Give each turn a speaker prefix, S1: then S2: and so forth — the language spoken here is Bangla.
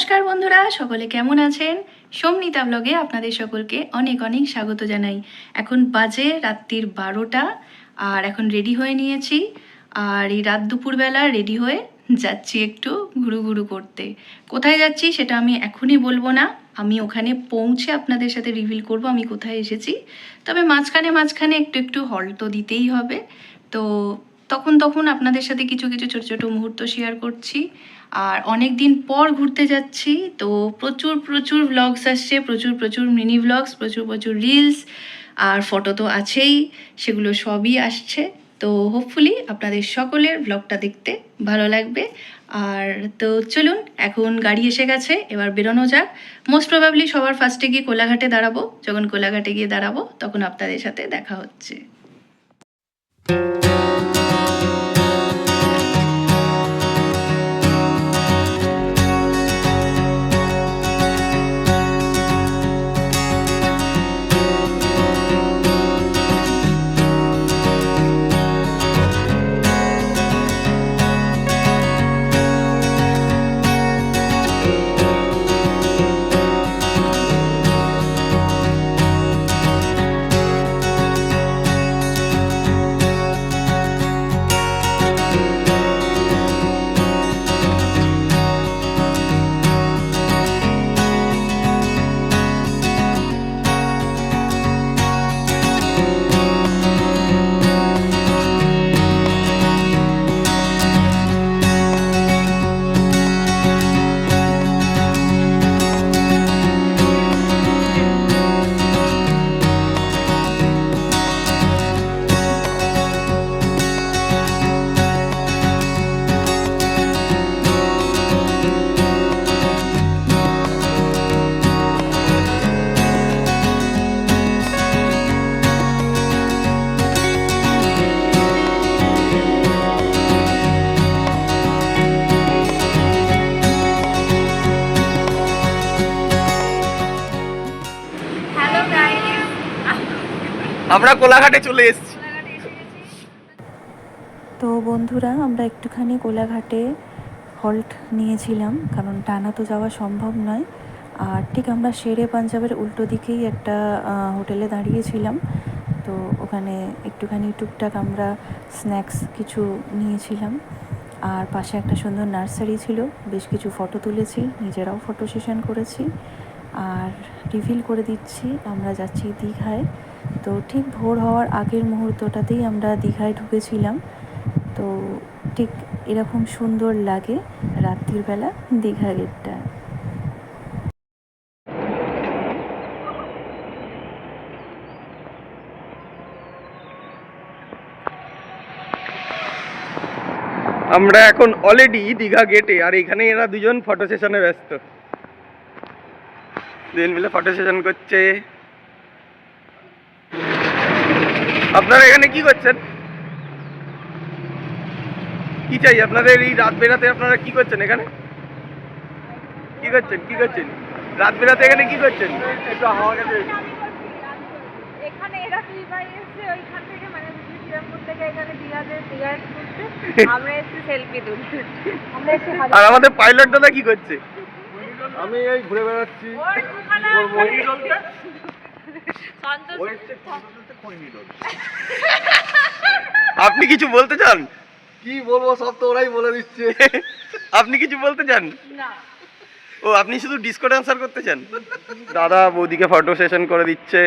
S1: নমস্কার বন্ধুরা, সকলে কেমন আছেন? সোমনিতা ব্লগে আপনাদের সকলকে অনেক অনেক স্বাগত জানাই। এখন বাজে রাত্রির 12টা আর এখন রেডি হয়ে নিয়েছি। আর এই রাত দুপুরবেলা রেডি হয়ে যাচ্ছি একটু ঘুরু ঘুরু করতে। কোথায় যাচ্ছি সেটা আমি এখনই বলবো না, আমি ওখানে পৌঁছে আপনাদের সাথে রিভিল করব আমি কোথায় এসেছি। তবে মাঝখানে একটু একটু হল্ট তো দিতেই হবে, তো তখন আপনাদের সাথে কিছু কিছু ছোট ছোট মুহূর্ত শেয়ার করছি। আর অনেক দিন পর ঘুরতে যাচ্ছি, তো প্রচুর প্রচুর ভ্লগস আসছে, প্রচুর প্রচুর মিনি ভ্লগস, প্রচুর প্রচুর রিলস আর ফটো তো আছেই, সেগুলো সবই আসছে। তো হোপফুলি আপনাদের সকলের ভ্লগটা দেখতে ভালো লাগবে। আর তো চলুন, এখন গাড়ি এসে গেছে, এবার বেরোনো যাক। মোস্ট প্রবাবলি সবার ফার্স্টে গিয়ে কোলাঘাটে দাঁড়াবো। যখন কোলাঘাটে গিয়ে দাঁড়াবো তখন আপনাদের সাথে দেখা হচ্ছে।
S2: আমরা কোলাঘাটে চলে এসেছি।
S3: তো বন্ধুরা, আমরা একটুখানি কোলাঘাটে হল্ট নিয়েছিলাম, কারণ টানা তো যাওয়া সম্ভব নয়। আর ঠিক আমরা শেরে পাঞ্জাবের উল্টো দিকেই একটা হোটেলে দাঁড়িয়েছিলাম। তো ওখানে একটুখানি টুকটাক আমরা স্ন্যাক্স কিছু নিয়েছিলাম। আর পাশে একটা সুন্দর নার্সারি ছিল, বেশ কিছু ফটো তুলেছি, নিজেরাও ফটো সেশন করেছি। আর রিভিল করে দিচ্ছি, আমরা যাচ্ছি দীঘায়। তো ঠিক ভোর হওয়ার আগের মুহূর্তটাতেই আমরা দীঘায় ঢুকেছিলাম। তো ঠিক এরকম সুন্দর লাগে রাত্রির বেলা দীঘা গেটটা।
S2: আমরা এখন অলরেডি দীঘা গেটে, আর এখানে এরা দুজন ফটো সেশনে ব্যস্ত, দুজন মিলে ফটো সেশন করছে। আপনারা এখানে কি করছেন? কি চাই আপনাদের এই রাত বেরাতে? আপনারা কি করছেন এখানে? কি করছেন রাত বেরাতে এখানে কি করছেন? একটু হাওয়া খেতে।
S4: এখানে এরা দুই ভাই এসে ওইখান থেকে, মানে শ্রীরামপুর থেকে এখানে দীঘাতে ঘুরতে, আমরা এসে সেলফি তুলতে।
S2: আর আমাদের পাইলট দাদা কি করছে?
S5: আমি এই ঘুরে বেড়াচ্ছি।
S2: আপনি কিছু বলতে চান?
S5: কি বলবো, সব তো ওরাই বলে দিচ্ছে।
S2: আপনি কিছু বলতে চান?
S4: না,
S2: ও, আপনি শুধু ডিসকো ডান্সার করতে চান? দাদা বৌদিকে ফটো সেশন করে দিচ্ছে।